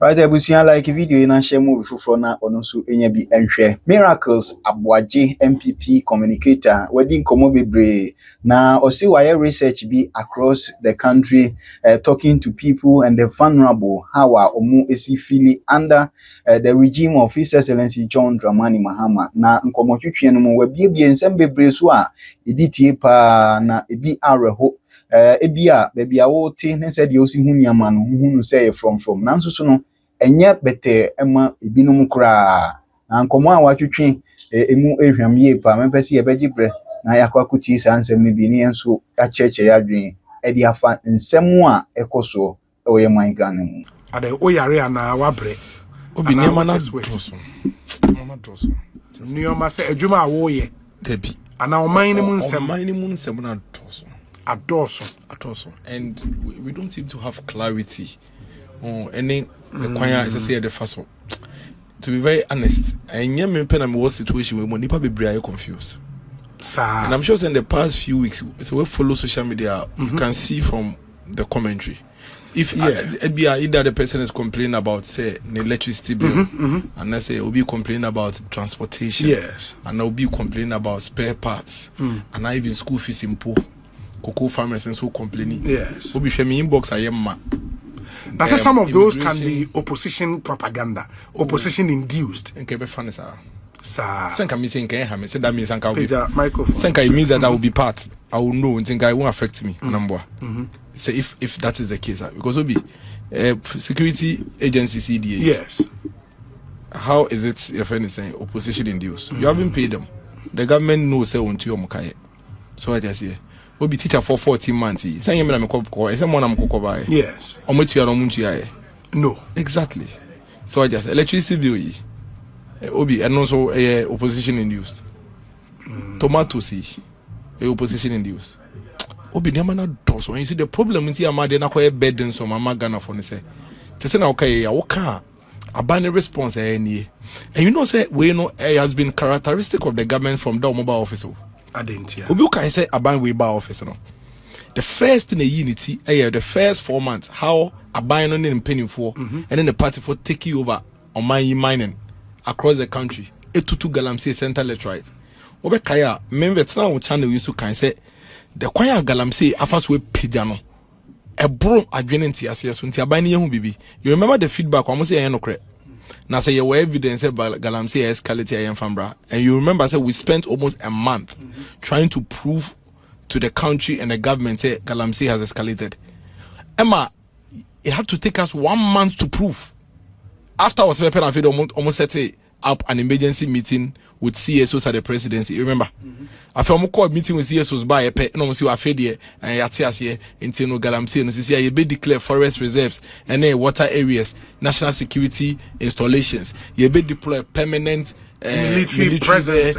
Right, Abusia like video in a share movie for na onosu enye bi enhwe. Miracles Aboagye MPP communicator wedding komo bebre na osi wire research be across the country talking to people and the vulnerable how are omu esi feel under the regime of His Excellency John Dramani Mahama na nkomo twetwe no mo wabiebie nsem bebre so a editie pa na ebi areho ebia baby a wote ne said you see hunyama no hunu say from nanso so no enye bete ema ebinom kra na nkomo a watwetwe emu ehwam ye pa mepese ye begibre na yakwakuti sansem ne bi ne enso acheche yadwen edi afa nsem a ekoso oye mangane mu ade oyare ana wabre obi ne ma na doso mama doso nioma se adwuma a wo ye debi ana oman ne mu nsem na doso adoso and we don't seem to have clarity on any kwanya is say the first one. To be very honest, and yeah, me pen am was situation where nipa bebre are confused. Sir. And I'm sure in the past few weeks, so we follow social media, you can see from the commentary. If either the person is complaining about say the electricity bill, and I say will be complaining about transportation, yes, and I'll be complaining about spare parts, and I even school fees in poor, cocoa farmers and so complaining. Yes, will be sharing inbox I am ma. Now, some of those can be opposition propaganda, opposition induced. Okay, be funny, sir. Sir, Senka me saying can say that means Senka will be microphone. Senka it means that I will be part. I will know and think I won't affect me. Number. Say if that is the case, because will be security agency CDA. Yes. How is it if anything opposition induced? You haven't paid them. The government knows say on to your mukaye. So I just say. We be teacher for 14 months. Say you me na me ko someone am ko buy. Yes. Omotu ya no muntu ya. No. Exactly. So I just electricity bill yi. Obi and also opposition induced. Tomatoes opposition induced. Obi nyama na doso. You see the problem is here na kwa burden so mama Ghana for ne say. Te say na okay ya woka abandon response any. And you know say we know has been characteristic of the government from the mobile office. Obi can say aban we bar office no. The first in the unity, the first 4 months, how aban no in penny for, and then the party for taking over on mining across the country. Etutu galamsey center left right. Obe kaya member tena channel yusu can say the kwanya galamsey afas we pijano. E bro adwenenti aseso nti aban ne hu bibi. You remember the feedback almost say no correct. Now say your evidence about galamsey escalated in Fambra, and you remember say we spent almost a month trying to prove to the country and the government say galamsey has escalated. Emma, it had to take us 1 month to prove. After I was almost set up an emergency meeting with CSOs at the presidency. You remember? After I called meeting with CSOs by a pet, no, see what Fedia and Yatias here in Tino Galamsey, and see, you be declare forest reserves and water areas, national security installations. You be deploy permanent military presence.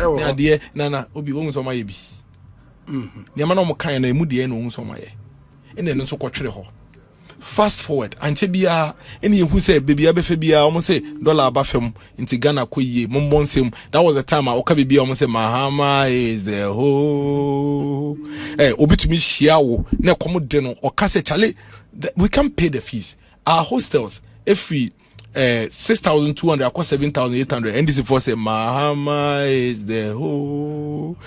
Nana, Obi almost on my baby. Yamano Mokaya and Mudi and almost on my and then also quatre. Fast forward, and Chebia, any who say, baby, Abefebia, almost say, dollar bafem, into Ghana, Kuye, Mumbonsim. That was the time I Okabi almost say, Mahama is the whole. Obi to me, Shiao, Nekomodeno, or Kase Chale, we can't pay the fees. Our hostels, if we 6,200, across 7,800, and this is for say, Mahama is the whole.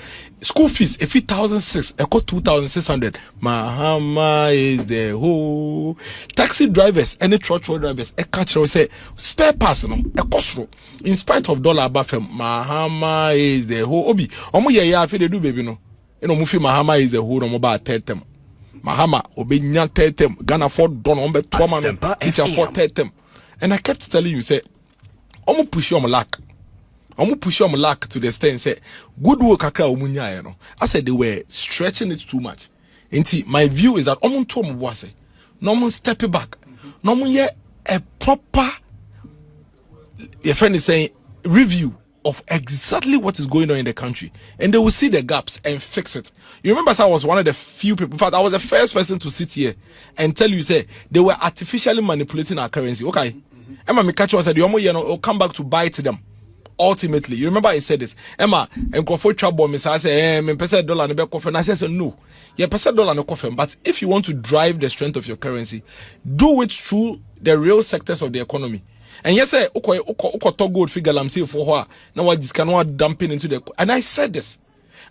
School fees, if 1,006, it cost 2,600. Mahama is the whole. Taxi drivers, any truck drivers, a catcher will say, spare parts, no, a cost. In spite of dollar buffem, Mahama is the whole. Obi, omo ya if they do baby no. You know, Mufi Mahama is the whole no mobile tertem. Mahama, obi nyan tertem, Ghana for don ombe 2 man, teacher for tertem. And I kept telling you, say, omo push your lack. I'm push your luck to the extent say good work akra omunya no. I said they were stretching it too much. Inti my view is that omun to omo was no omun step back. No omun ye a proper if any saying review of exactly what is going on in the country, and they will see the gaps and fix it. You remember I was one of the few people, in fact I was the first person to sit here and tell you say they were artificially manipulating our currency. Okay. Emma me catch you said the omo ye no come back to bite them. ultimately, you remember I said this, Emma, and Crawford trouble me, I say, $1 and a coffee, and I said, no, yeah, $1 and a coffee. But if you want to drive the strength of your currency, do it through the real sectors of the economy. And yes, uko gold figure I'm saying for her. Now what this cannot dumping into the, and I said this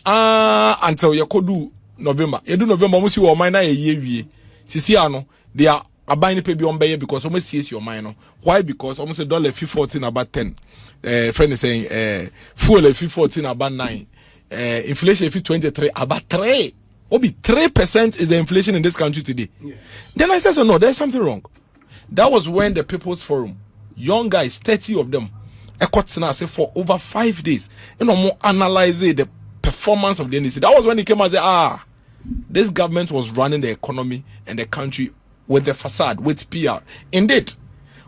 until you could do November. You do November, almost you or mine a year. Sisiano, they are buying pay beyond buyer because almost sees your minor. Why? Because almost $1.14 about 10. Friend is saying fuel $14 about 9. Inflation 23 about 3. Obi 3% is the inflation in this country today. Yes. Then I said, so no, there's something wrong. That was when the People's Forum, young guys, 30 of them, for over 5 days, more analyzing the performance of the NDC. That was when they came and said, this government was running the economy and the country with the facade, with PR. Indeed,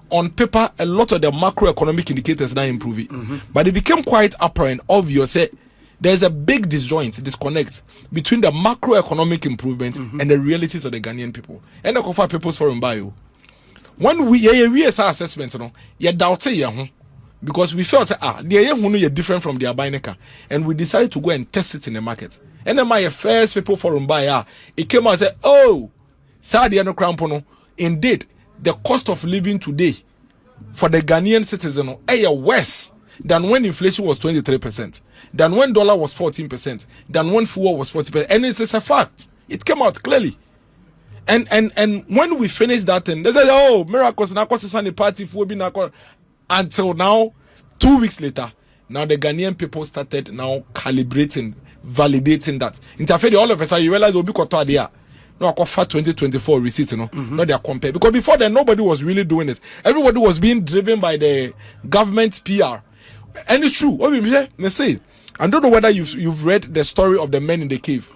on paper, a lot of the macroeconomic indicators now improving. But it became quite apparent, obvious, there's a big disconnect between the macroeconomic improvement and the realities of the Ghanaian people. And the Kofa People's Forum bio. When we assess assessment, you doubt it, because we felt the different from the ay3ka, and we decided to go and test it in the market. And then my first people forum buyer, it came out and said, oh, Sadiano Crampono, indeed, the cost of living today for the Ghanaian citizen is worse than when inflation was 23%, than when dollar was 14%, than when fuel was 40%. And it's a fact. It came out clearly. And when we finished that thing, they said, oh, miracles, the party for being until now, 2 weeks later, now the Ghanaian people started now calibrating, validating that. Interfere all of a sudden, you realize we'll be caught there. No, I got 2024 receipt, not they are compared. Because before then, nobody was really doing it. Everybody was being driven by the government PR. And it's true. What we say, I don't know whether you've read the story of the men in the cave.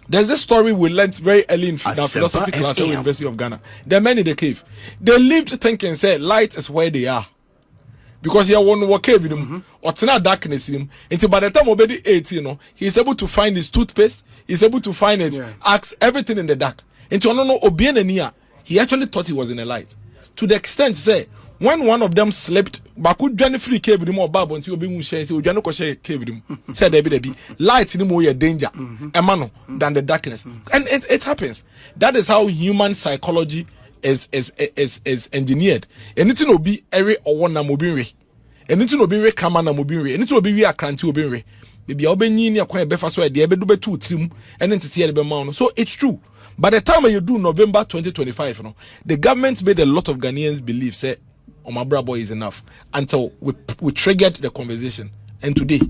There's this story we learned very early in our philosophy class at the University of Ghana. The men in the cave. They lived thinking, say, light is where they are. Because you want to work with him, or it's not darkness in him. Until by the time already 18, he's able to find his toothpaste, he's able to find it, ask everything in the dark. Until he actually thought he was in a light. To the extent, say, when one of them slept, Baku Johnny free cave with him or Babu until being shared, Johnny Koshe cave with him. Said there be light in more danger, emano, than the darkness. And it happens. That is how human psychology is engineered. And it will be every or one mobile. And it will be re kamana mobile. And it will be we are cranty obere. Maybe I'll be near quite befa so the ebe do two team and then to see the mound. So it's true. By the time you do November 2025, the government made a lot of Ghanaians believe, say, oh, my brother boy is enough. Until we triggered the conversation. And today,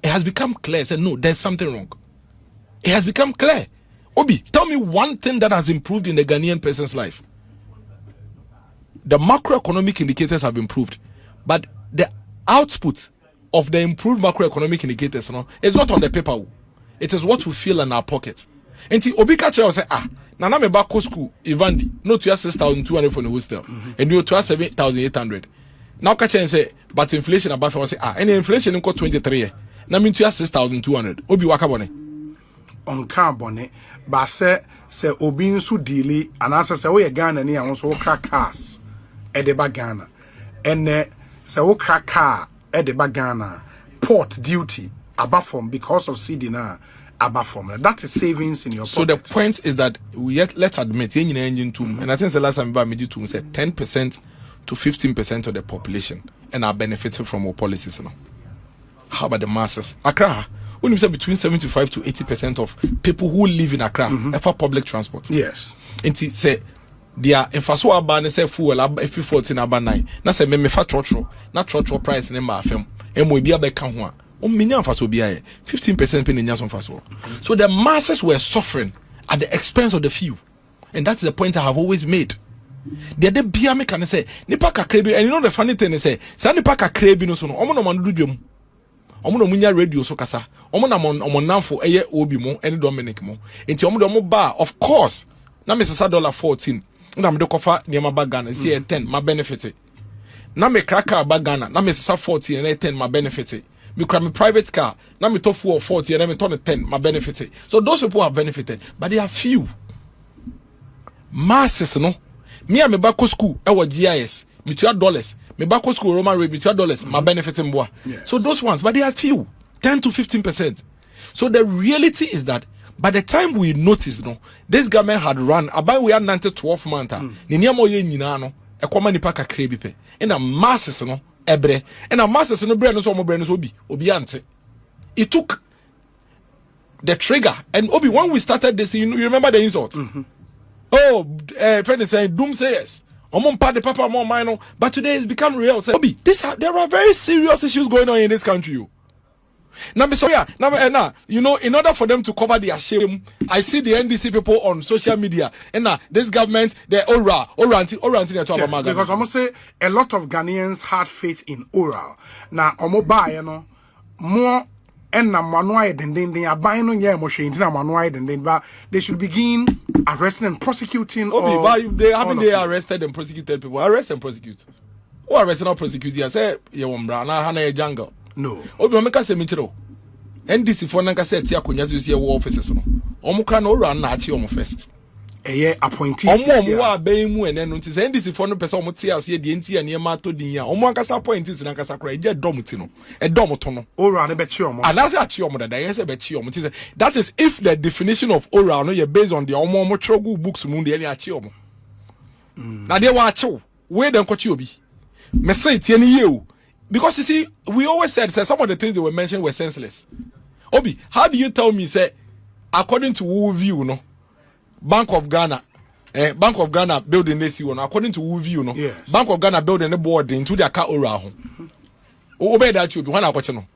it has become clear. Say, no, there's something wrong. It has become clear. Obi, tell me one thing that has improved in the Ghanaian person's life. The macroeconomic indicators have improved, but the output of the improved macroeconomic indicators is not on the paper. It is what we feel in our pockets. And Obi Kacha will say, Nana me back school, Ivandi, no to 6,200 for the hostel, and you to 7,800. Now Kacha say, but inflation above say, any inflation in 23. Now mean to 6,200. Obi Wakabone. On carbon, but say Obi nsu dealy, and answer say, we Ghana near also crack cars at the Bagana. And say, we crack car at the Bagana, port duty above from because of CDNA. That is savings in your pocket. So the point is that let's admit, and I think the last time I said 10% to 15% of the population and are benefiting from our policies. How about the masses? Accra, when you say between 75 to 80% of people who live in Accra have public transport. Yes. And say they are infrastructure ban say fuel if 14 about 9. Na say me fa trotro, na trotro price na ma fam. Emo bia be ka ho a. 15% paying in. So the masses were suffering at the expense of the few. And that's the point I have always made. The other beer me can say, Nipa kakrebi, and you know the funny thing is say, Nipa kakrebi no so no, omo no man do dwom. Omo no munya radio so kasa. Omo na mon namfo eye obi mo, ene Dominic mo. Enti omo do omo ba, of course. Na me sesa $14. Na me do kofa niema bagana, see 10 my benefit. Na me kraka bagana, na me sesa 40 and 10 my benefit. Me cry me private car, now me tofu of 40 and then me turn 10, my benefit. So those people have benefited, but they are few. Masses, no. Me and me back to school, I was GIS. me $2 me back school Roman rate me $2 my benefit in boa. So those ones, but they are few 10 to 15%. So the reality is that by the time we noticed, no, this government had run about we had 12 months. Ni niamo ye nyina no e koma nipa kakra bi pe. And a masses no ebre. And a masses no bre no so mo bre no so obi ante. It took the trigger. And Obi, when we started this, you remember the insult? Oh, friend is saying doomsayers. The papa more minor, but today it's become real. Say, Obi, there are very serious issues going on in this country. Now, you know, in order for them to cover their shame, I see the NDC people on social media, and this government, they're oral. Because I must say, a lot of Ghanaians had faith in oral. Now, you know, more and manuai than they are buying on your machine, but they should begin arresting and prosecuting. They haven't they arrested and prosecuted people. Arrest and prosecute. Who arrested and prosecute? I say, jungle. No. Obi make say mitro. NDC for nanka say tia konya so see war offices no. Omo kra no run na achi omo first. Appointees. Omo wa ban mu ene no nti say NDC for no person omo tia ase de nti ya niam ato din ya. Omo ankasa appointees nankasa kra eje dom ti no. E dom to no. Oral ne be chi omo. Alase achi omo dada yes be chi omo ti say that is if the definition of oral no you based on the omo trogu books mu de achi omo. Na de wa achi we den ko chi obi. Me say tie ne ye o. Because you see, we always said some of the things they were mentioned were senseless. Obi, how do you tell me, say, according to who view, no, Bank of Ghana building this one, according to who view, no, yes. Bank of Ghana building the board into their car around. Obey that you be one watching.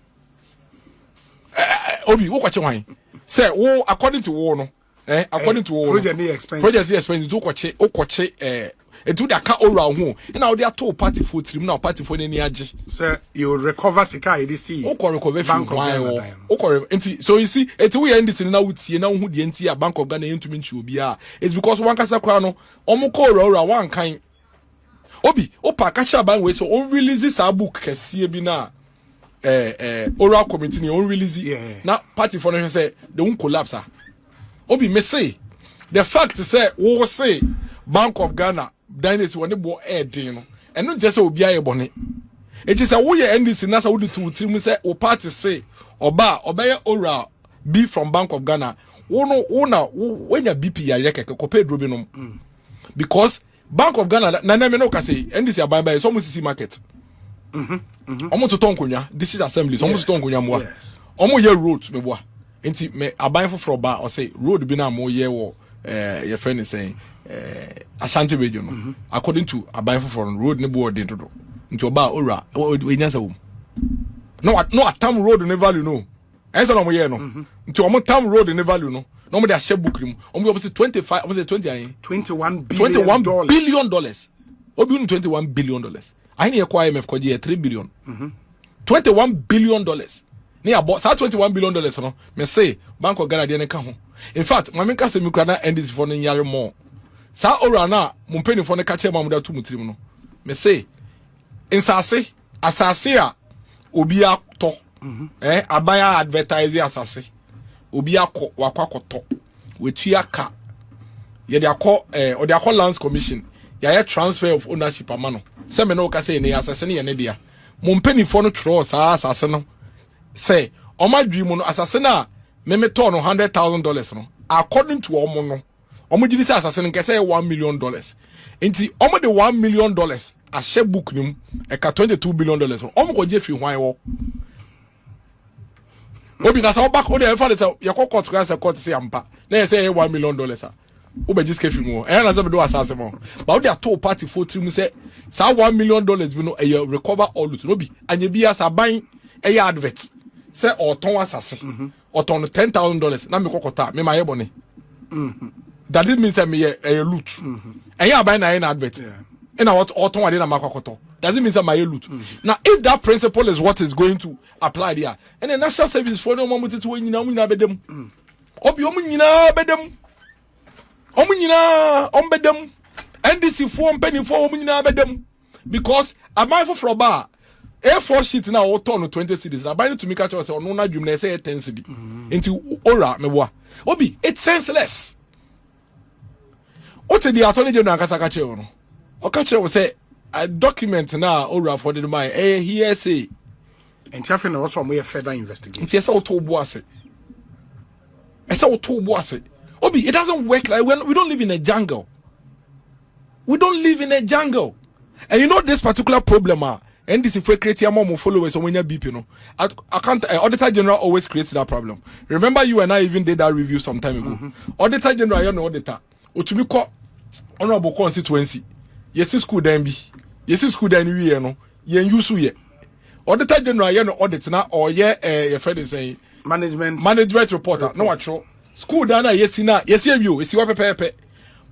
Obi, what watching? Say, oh, according to war, no, according to war, project expenses, do watch, and to the car around home. And now they are told party for trim now, party for any age. Sir, you recover Sika EDC. Recover from so you see, it's we end this now with you now who the entire Bank of Ghana into mean to be. It's because one casa crown, Omoko one kind. Obi, Opa Kacha Banway, so on release this book, Cassibina, oral committee, on release it. Now, party for them say, they won't collapse. Obi, may say, the fact is, say, Bank of Ghana. Dynasty when they bought air dinner, and not just be a bonnet. It is a way end this in Nasa would to team say, or party say, or bar, or buy ora be from Bank of Ghana. When your BP, I reckon, compared Rubinum. Because Bank of Ghana, Nanameno say, and this is by it's almost see market. Almost to Tonkunya, this is assembly, almost to Tonkunya more. Almost your roads, me boy. And me, I buy for a bar or say, road bina more year or your friend is saying. Ashanti Media, according to Aboagye from road ne board into Oba Ora, we answer no, a town road in the value, no. Answer no more, no. Into a town road in the value, no. No more, they share book room. Almost 25, was it 21 billion. Obi $21 billion. I need acquire MF Koji $3 billion. $21 billion. Near about $21 billion, no. Me say, Bank of Ghana, they come. In fact, my maker say, Mukrana and this for year more. Sa ora na mumpeni fo ne ka che mamuda tu mutirim no me say insase asase a obi ato abaya advertise asase obi akọ wakwakoto wetu aka ye de akọ o de akọ lands commission ya transfer of ownership amano se me no ka say ne asase ne ye ne dia mumpeni fo no tro sa asase no say o ma dwi mu no asase na me to no $100,000 no according to omo no omo gidi say assassin nke say $1 million. Enti omo de $1 million a share book nim e ka $22 billion. Omo go je fi hwan wo. Obi na say back o dey fa dey say your court say court say ampa. Na say $1 million ah. O be just kefi mo. E na say be do assassin mo. But o dey to party for trim say say $1 million bi no e recover all it no bi. Anye bi as aban e advert. Say o ton assassin. O ton $10,000 na me kokota me maye bone. That it means that me a loot. And yeah, buy na advert. And what autumn I did a makoto. Does it mean that my loot? Now, if that principle is what is going to apply there, and the national service for no moment to win, you know, bedem. Obi omunina bedem. Ombedem. NDC 4 penny for omunina bedem. Because I'm mindful for a bar. A4 sheet now all turn 20 cities. I buy it to me catch us on no dream. They say 10 city into ora me wa. Obi, it's senseless. What the attorney general Kasakache no? O catcher will say a document now ora for the mind hearsay and Tiafin also more further investigation. nti esa oto boase obi it doesn't work like we don't live in a jungle. We don't live in a jungle. And you know this particular problem and this if we create more followers or when you beep, you know. I can't Auditor General always creates that problem. Remember you and I even did that review some time ago. Auditor General, you know auditor. Or to me call honorable constituency. Yes, school then be. Yes, school then we you know. Yen use ye. Auditor General, you know audit now or your friend is saying management reporter. No what true. School dana yes na yes you is your pepe.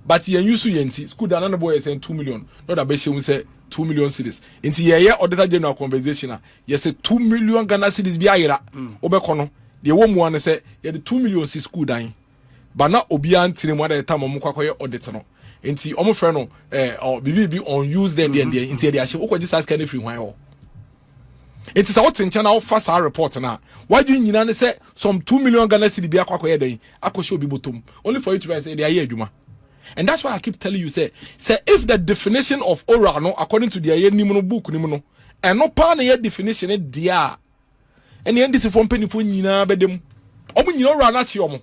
But yen use yenti school dana no boy is saying 2 million. Not that be say 2 million cedis. Inti ye auditor general conversation yes 2 million Ghana cedis bi ayira. Obekono. The one one say ye the 2 million si school dan. But na obian tini mo da time mo kwakoye audit no. Inti omo frɛ no or bibi unused then inti dey ahye okwaji sas can free hwan ho. It is out in channel fast our report now. Why do you know say some 2 million Ghana cedis bi akwakoye den akosho bi botom only for you to say they are adwuma. And that's why I keep telling you, say if the definition of oral, no, according to the nimuno book, nimuno, and no pan yet definition it dia, and the end is from penny for Nina bedem. Omu you run at yomo.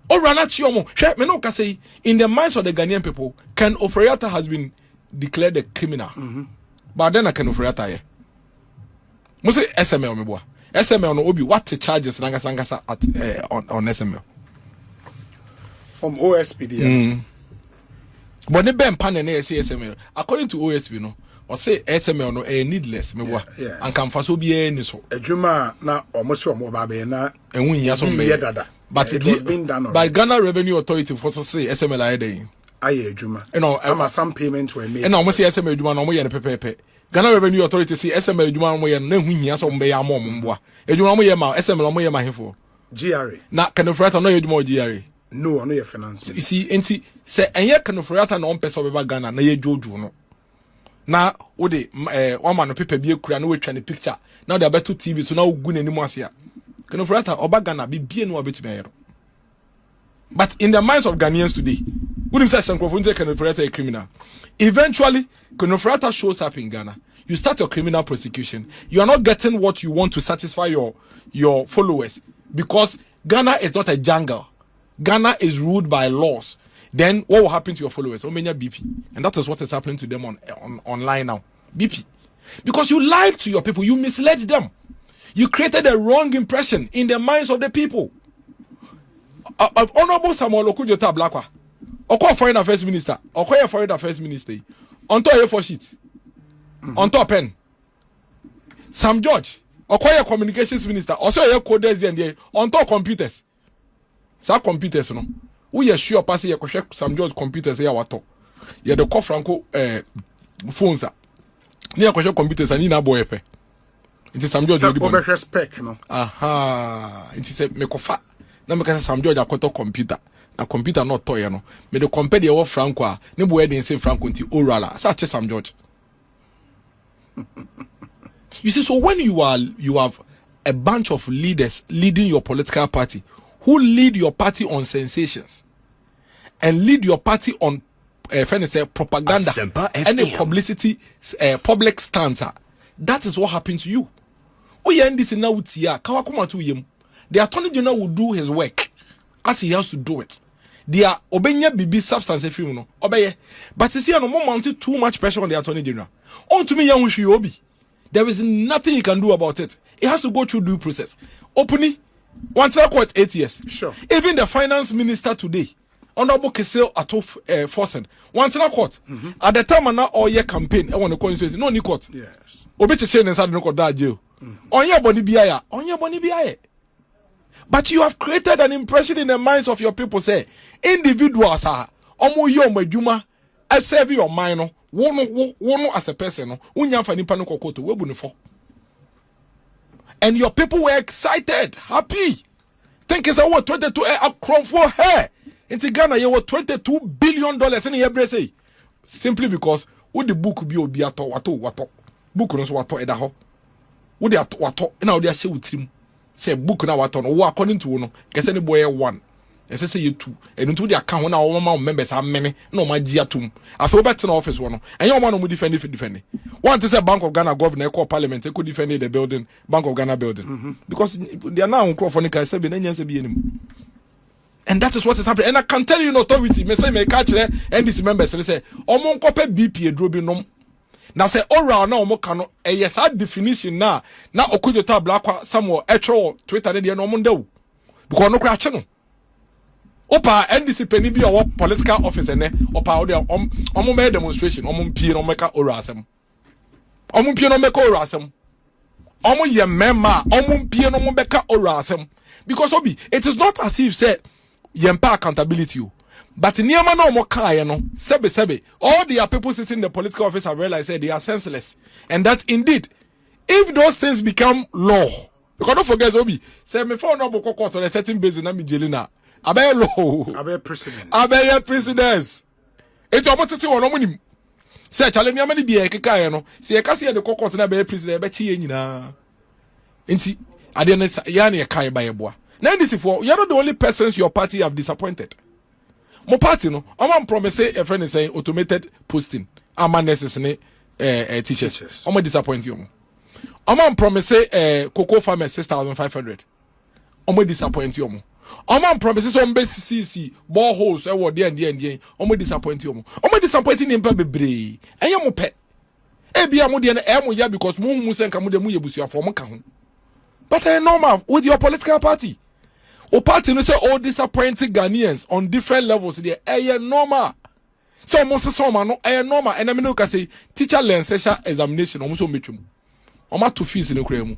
Or run at yomo. Shep me no say in the minds of the Ghanaian people, Ken Oforiatta has been declared a criminal. But then I can Oforiatta ye. Must say SML me boy. SML no obi what the charges nangasa at on SML. From OSP But the Ben Pan and SML, according to OSP, no, or say SML no needless, me wa, and can for so be any so. A Juma na almost more baby na and we has on dada. But it was being done by Ghana Revenue Authority for so say SML I day. Aye Juma. You know, some payments were made. And almost say SML Juma no more and pepe. Ghana Revenue Authority see SML Juma no more and then we has on be a mom boy. A Juma mo yema SML mo yema hifo. GRA. Na can of right no you more GRA. No, your finance. You see, enti say enye kanofriata na ompese obeba Ghana na ye joju no. Na wo de one man no paper bi ekura na we twa ne picture. Now they beto TV so na ogu na nimu ase a. Kanofriata oba Ghana bi bie no abetumi ayero. But in the minds of Ghanaians today, who say Sankrofo say kanofriata a criminal. Eventually, kanofriata shows up in Ghana. You start your criminal prosecution. You are not getting what you want to satisfy your followers because Ghana is not a jungle. Ghana is ruled by laws. Then what will happen to your followers? Omenya BP. And that is what is happening to them online now. BP. Because you lied to your people. You misled them. You created a wrong impression in the minds of the people. Honorable Samuel Okudjota Blakwa. Oko Foreign Affairs Minister. Oko Foreign Affairs Minister. On top A4 sheet. On top pen. Sam George. Oko Communications Minister. Also a coders there. On top computers. Sa computers no we are sure pass ye kwhwe Sam George computers ya wato ye de call Franco phones a ni kwhwe computers ani na boy pe it is Sam George no be spec no aha it is me kofa na me ka Sam George akoto computer na computer not toy no me de compare the Franco a ne boy dey say Franco nti oral sa che Sam George. You see, so when you have a bunch of leaders leading your political party who lead your party on sensations and lead your party on propaganda and a publicity public stance. That is what happened to you. The Attorney General will do his work as he has to do it. They are obeying BB substance free no obey. But you see, no more mounted too much pressure on the Attorney General. On to me, young there is nothing he can do about it. It has to go through due process. Openly. One court 8 years. Sure. Even the finance minister today, Honorable Kesel Ato Forsen, one court. At the time now all year campaign, I want to constituency. No new court. Yes. Obeche inside no court that jail. On your body biya. But you have created an impression in the minds of your people. Say individuals are omo yo madwuma. I serve your mind. Wono as a person. Unya fa nipa no kokoto webu ne fo. And your people were excited, happy. Think it's about 22 crown for her. In Ghana, you were $22 billion in the year. Simply because would the book be obiato wato book no so wato edaho. Would the wato now they share with him. Say book na wato no according to no. Kese ni boy one. ɛsɛ sɛ yɛtu ɛno nti wode aka ho na wɔma members amene na ɔma gye atom afei wobɛtena office wɔ no ɛnyɛ ɔma no mu defend wɔnte sɛ Bank of Ghana governor ɛkɔ parliament ɛkɔ defend the building Bank of Ghana building because they are now nkurɔfoɔ no ka sɛ bi na nyɛ sɛ bi anim. And that is what is happening. And I can tell you in authority, me say me catch there NDC members say omo nkope BP eduro bi nom. Na say ora na omo ka no yes that definition na okujo ta black Samuel etro Twitter dey no omo ndew. Because no kra che no. Opa NDC peni bi owo political office ene opa omo make demonstration omo mpie no meka ora asem. Omo mpie no meka ora asem. Omo ye mema omo mpie no meka ora asem. Because obi it is not as if say yempa accountability but niyama na omo kaye no sebe all the people sitting in the political office have realized that they are senseless and that indeed if those things become law because don't forget obi say me for no boko court on a certain basis na me jelina abe law abe presidents eto omo tete wono munim say chale niyama ni bia kekaye no say e ka say the court na be president e be chi ye nyina enti ade na ya na e kai ba ye boa. Now this is for you're not the only persons your party have disappointed. My party no, I'm promise a friend is saying automated posting. I'm unnecessary teachers. I'm disappoint you. I'm promise cocoa farmer 6,500. I'm disappoint you. I'm promise some base CC boreholes there. I'm disappoint you. I'm disappointing him bebre. I am pet. Ebi amudi na emu ya because mu sen ka mu de mu yebusu afo mo ka ho. But I normal with your political party. O party no say all disappointing Ghanaians on different levels they normal. So almost so man no normal and I mean can say teacher learn session examination almost so metwum. Oma to fees no kra mu.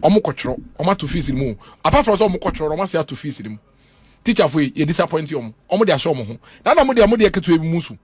Omo kwotro, oma to fees mu. Apart from so omo kwotro, oma say to fees mu. Teacher for you disappoint you omo. Omo dey show omo ho. Na na mo dey ketu ebi musu.